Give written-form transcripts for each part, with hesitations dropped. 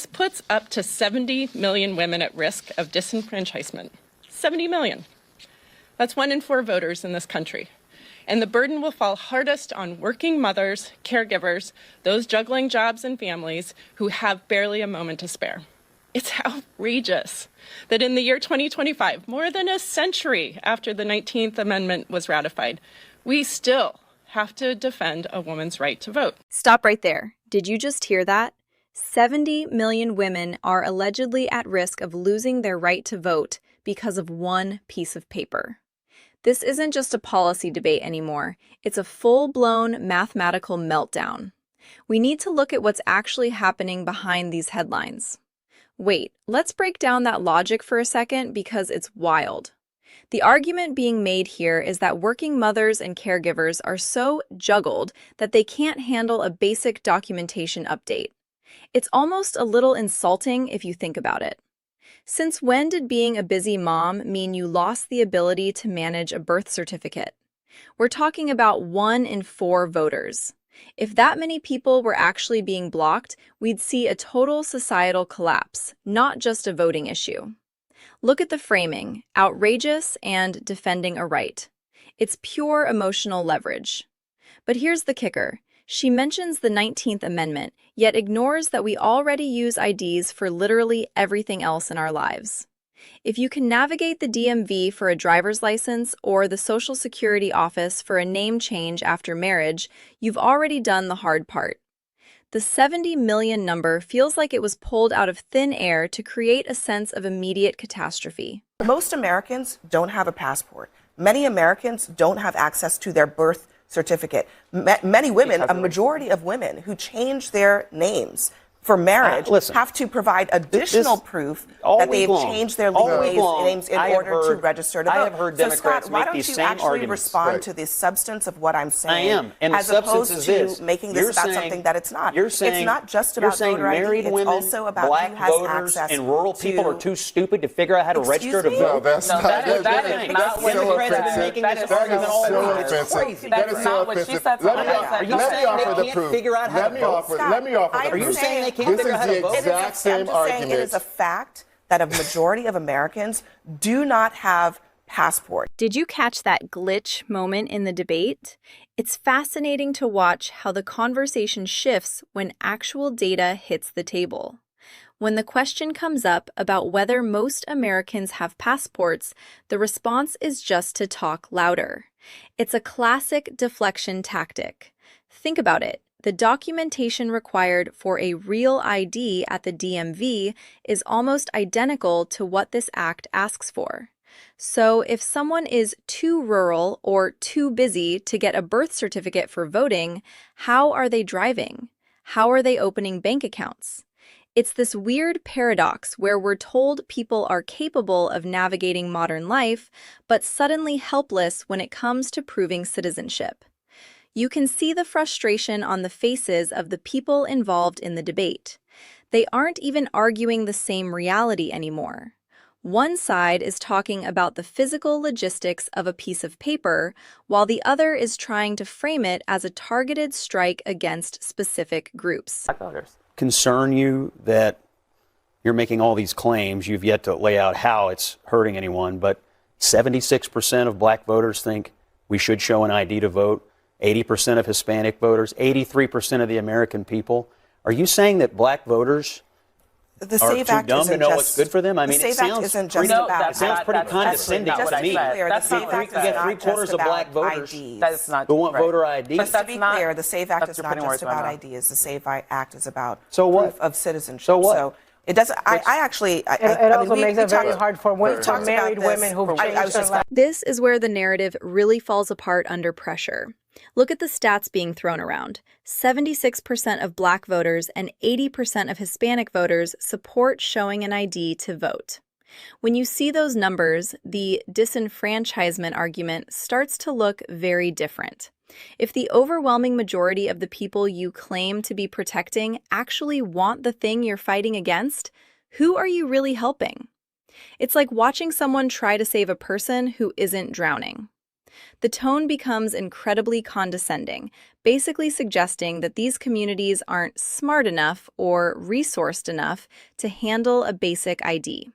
This puts up to 70 million women at risk of disenfranchisement. 70 million. That's 1 in 4 voters in this country. And the burden will fall hardest on working mothers, caregivers, those juggling jobs and families who have barely a moment to spare. It's outrageous that in the year 2025, more than a century after the 19th Amendment was ratified, we still have to defend a woman's right to vote. Stop right there. Did you just hear that? 70 million women are allegedly at risk of losing their right to vote because of one piece of paper. This isn't just a policy debate anymore. It's a full-blown mathematical meltdown. We need to look at what's actually happening behind these headlines. Wait, let's break down that logic for a second because it's wild. The argument being made here is that working mothers and caregivers are so juggled that they can't handle a basic documentation update. It's almost a little insulting if you think about it. Since when did being a busy mom mean you lost the ability to manage a birth certificate? We're talking about 1 in 4 voters. If that many people were actually being blocked, we'd see a total societal collapse, not just a voting issue. Look at the framing: outrageous and defending a right. It's pure emotional leverage. But here's the kicker. She mentions the 19th Amendment, yet ignores that we already use IDs for literally everything else in our lives. If you can navigate the DMV for a driver's license or the Social Security office for a name change after marriage, you've already done the hard part. The 70 million number feels like it was pulled out of thin air to create a sense of immediate catastrophe. Most Americans don't have a passport. Many Americans don't have access to their birth certificate. Many women, a majority of women who change their names for marriage have to provide additional proof that they've changed their legal names in order to register to vote. I have heard Democrats Scott, why make don't these you same actually arguments. respond to the substance of what I'm saying? I am. And as the substance opposed is to this. making this about something that it's not. You're saying, it's not just about voter ID. married It's women, also about black who has voters, access and rural people are too stupid to figure out how to register to vote. No, that's not. That is not what Democrats have been making this argument all along. It's crazy. That is so offensive. Let me offer the proof. Let me offer the proof. Are you saying they can't figure out how to vote? This is the exact same argument. It is a fact that a majority of Americans do not have passports. Did you catch that glitch moment in the debate? It's fascinating to watch how the conversation shifts when actual data hits the table. When the question comes up about whether most Americans have passports, the response is just to talk louder. It's a classic deflection tactic. Think about it. The documentation required for a real ID at the DMV is almost identical to what this act asks for. So if someone is too rural or too busy to get a birth certificate for voting, how are they driving? How are they opening bank accounts? It's this weird paradox where we're told people are capable of navigating modern life, but suddenly helpless when it comes to proving citizenship. You can see the frustration on the faces of the people involved in the debate. They aren't even arguing the same reality anymore. One side is talking about the physical logistics of a piece of paper, while the other is trying to frame it as a targeted strike against specific groups. Concern you that you're making all these claims, you've yet to lay out how it's hurting anyone, but 76% of black voters think we should show an ID to vote. 80% of Hispanic voters, 83% of the American people. Are you saying that black voters are too dumb to know what's good for them? I mean, it sounds pretty condescending to me. You get 3/4 of black voters who want voter ID. Just to be clear, the SAVE Act is not just about IDs. The SAVE Act is about proof of citizenship. So what? It doesn't. It also makes it very hard for married women who've changed their lives. This is where the narrative really falls apart under pressure. Look at the stats being thrown around. 76% of black voters and 80% of Hispanic voters support showing an ID to vote. When you see those numbers, the disenfranchisement argument starts to look very different. If the overwhelming majority of the people you claim to be protecting actually want the thing you're fighting against, who are you really helping? It's like watching someone try to save a person who isn't drowning. The tone becomes incredibly condescending, basically suggesting that these communities aren't smart enough or resourced enough to handle a basic ID.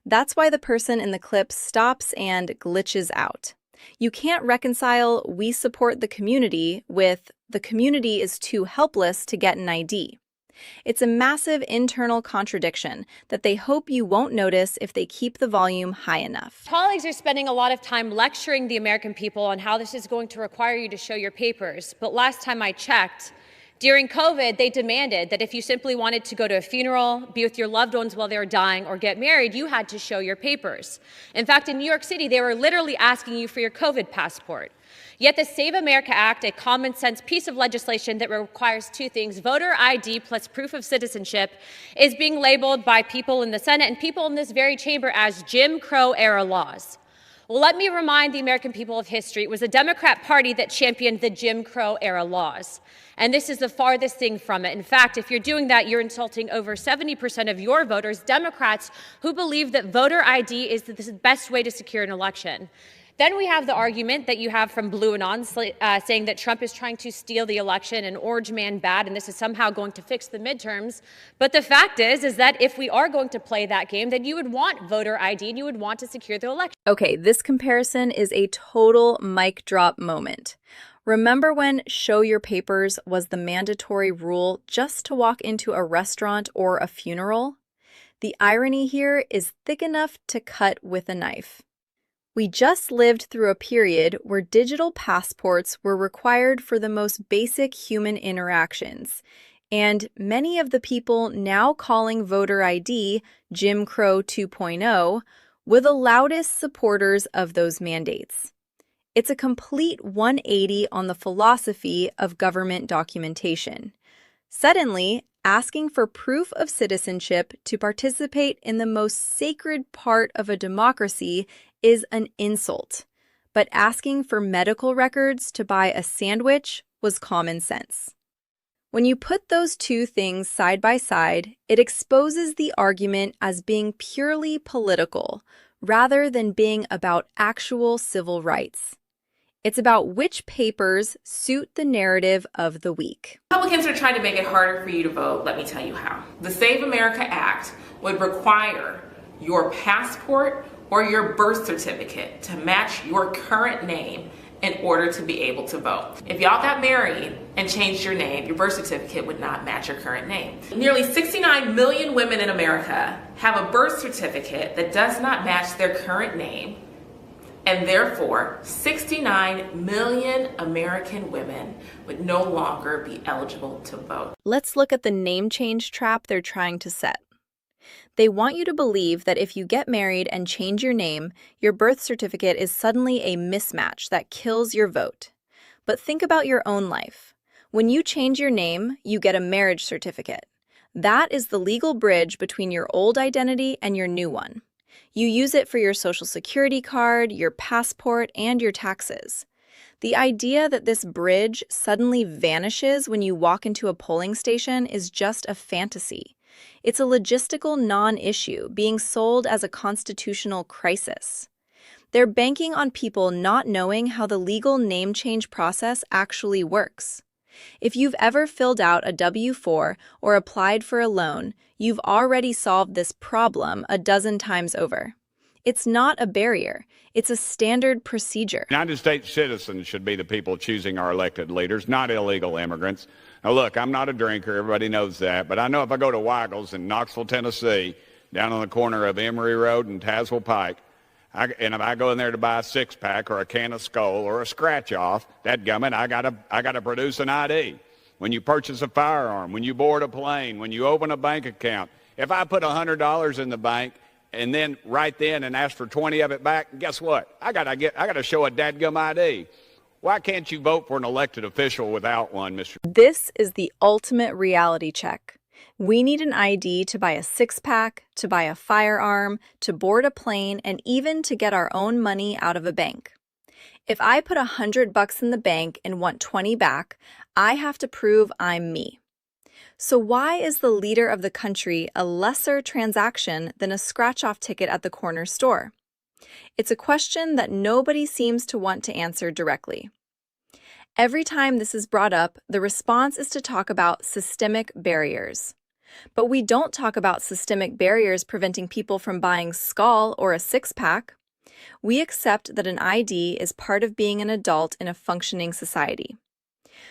That's why the person in the clip stops and glitches out. You can't reconcile "we support the community" with "the community is too helpless to get an ID." It's a massive internal contradiction that they hope you won't notice if they keep the volume high enough. Colleagues are spending a lot of time lecturing the American people on how this is going to require you to show your papers. But last time I checked, during COVID, they demanded that if you simply wanted to go to a funeral, be with your loved ones while they were dying, or get married, you had to show your papers. In fact, in New York City, they were literally asking you for your COVID passport. Yet the Save America Act, a common sense piece of legislation that requires two things, voter ID plus proof of citizenship, is being labeled by people in the Senate and people in this very chamber as Jim Crow era laws. Well, let me remind the American people of history. It was the Democrat Party that championed the Jim Crow era laws. And this is the farthest thing from it. In fact, if you're doing that, you're insulting over 70% of your voters, Democrats, who believe that voter ID is the best way to secure an election. Then we have the argument that you have from Blue and On saying that Trump is trying to steal the election and Orange Man bad, and this is somehow going to fix the midterms. But the fact is that if we are going to play that game, then you would want voter ID and you would want to secure the election. Okay, this comparison is a total mic drop moment. Remember when show your papers was the mandatory rule just to walk into a restaurant or a funeral? The irony here is thick enough to cut with a knife. We just lived through a period where digital passports were required for the most basic human interactions, and many of the people now calling voter ID Jim Crow 2.0 were the loudest supporters of those mandates. It's a complete 180 on the philosophy of government documentation. Suddenly, asking for proof of citizenship to participate in the most sacred part of a democracy is an insult, but asking for medical records to buy a sandwich was common sense. When you put those two things side by side, it exposes the argument as being purely political, rather than being about actual civil rights. It's about which papers suit the narrative of the week. Republicans are trying to make it harder for you to vote. Let me tell you how. The Save America Act would require your passport or your birth certificate to match your current name in order to be able to vote. If y'all got married and changed your name, your birth certificate would not match your current name. Nearly 69 million women in America have a birth certificate that does not match their current name, and therefore 69 million American women would no longer be eligible to vote. Let's look at the name change trap they're trying to set. They want you to believe that if you get married and change your name, your birth certificate is suddenly a mismatch that kills your vote. But think about your own life. When you change your name, you get a marriage certificate. That is the legal bridge between your old identity and your new one. You use it for your social security card, your passport, and your taxes. The idea that this bridge suddenly vanishes when you walk into a polling station is just a fantasy. It's a logistical non-issue being sold as a constitutional crisis. They're banking on people not knowing how the legal name change process actually works. If you've ever filled out a W-4 or applied for a loan, you've already solved this problem a dozen times over. It's not a barrier. It's a standard procedure. United States citizens should be the people choosing our elected leaders, not illegal immigrants. Now, look, I'm not a drinker. Everybody knows that. But I know if I go to Weigel's in Knoxville, Tennessee, down on the corner of Emory Road and Tazewell Pike, and if I go in there to buy a six-pack or a can of Skull or a scratch-off, dadgummit, I gotta produce an ID. When you purchase a firearm, when you board a plane, when you open a bank account, if I put $100 in the bank and then right then and ask for 20 of it back, guess what? I gotta show a dadgum ID. Why can't you vote for an elected official without one, Mr. This is the ultimate reality check. We need an ID to buy a six-pack, to buy a firearm, to board a plane, and even to get our own money out of a bank. If I put $100 in the bank and want 20 back, I have to prove I'm me. So why is the leader of the country a lesser transaction than a scratch-off ticket at the corner store? It's a question that nobody seems to want to answer directly. Every time this is brought up, the response is to talk about systemic barriers. But we don't talk about systemic barriers preventing people from buying Skull or a six-pack. We accept that an ID is part of being an adult in a functioning society.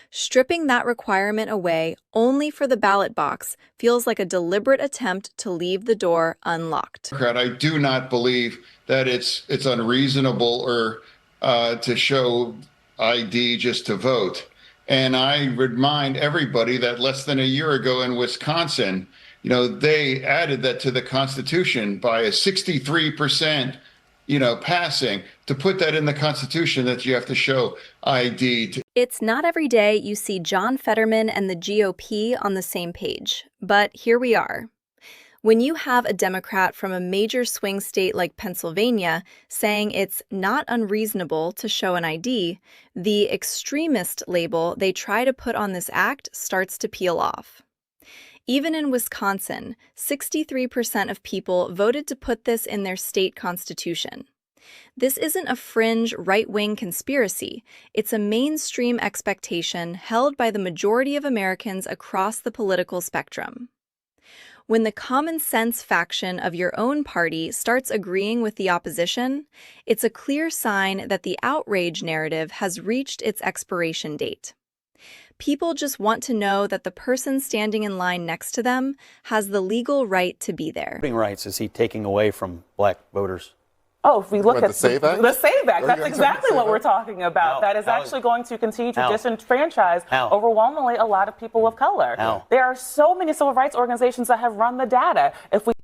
Stripping that requirement away only for the ballot box feels like a deliberate attempt to leave the door unlocked. I do not believe that it's unreasonable or to show ID just to vote. And I remind everybody that less than a year ago in Wisconsin, they added that to the Constitution by a 63%, passing, to put that in the Constitution that you have to show ID. It's not every day you see John Fetterman and the GOP on the same page, but here we are. When you have a Democrat from a major swing state like Pennsylvania saying it's not unreasonable to show an ID, the extremist label they try to put on this act starts to peel off. Even in Wisconsin, 63% of people voted to put this in their state constitution. This isn't a fringe right-wing conspiracy. It's a mainstream expectation held by the majority of Americans across the political spectrum. When the common sense faction of your own party starts agreeing with the opposition, it's a clear sign that the outrage narrative has reached its expiration date. People just want to know that the person standing in line next to them has the legal right to be there. Voting rights is he taking away from black voters? Oh, if we look at the SAVE Act? The SAVE Act, that's exactly what we're talking about. That is actually going to continue to disenfranchise overwhelmingly a lot of people of color. There are so many civil rights organizations that have run the data.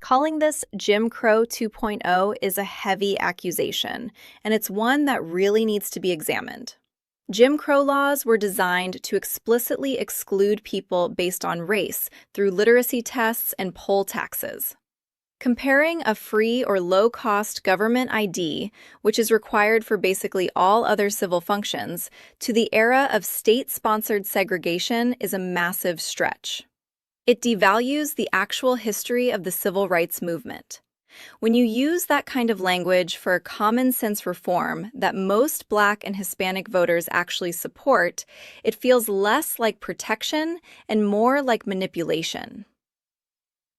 Calling this Jim Crow 2.0 is a heavy accusation, and it's one that really needs to be examined. Jim Crow laws were designed to explicitly exclude people based on race through literacy tests and poll taxes. Comparing a free or low-cost government ID, which is required for basically all other civil functions, to the era of state-sponsored segregation is a massive stretch. It devalues the actual history of the civil rights movement. When you use that kind of language for common-sense reform that most Black and Hispanic voters actually support, it feels less like protection and more like manipulation.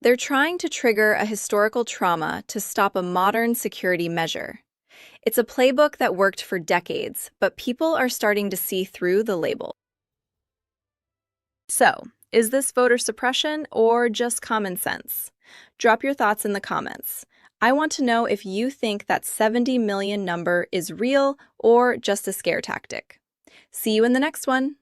They're trying to trigger a historical trauma to stop a modern security measure. It's a playbook that worked for decades, but people are starting to see through the label. So, is this voter suppression or just common sense? Drop your thoughts in the comments. I want to know if you think that 70 million number is real or just a scare tactic. See you in the next one.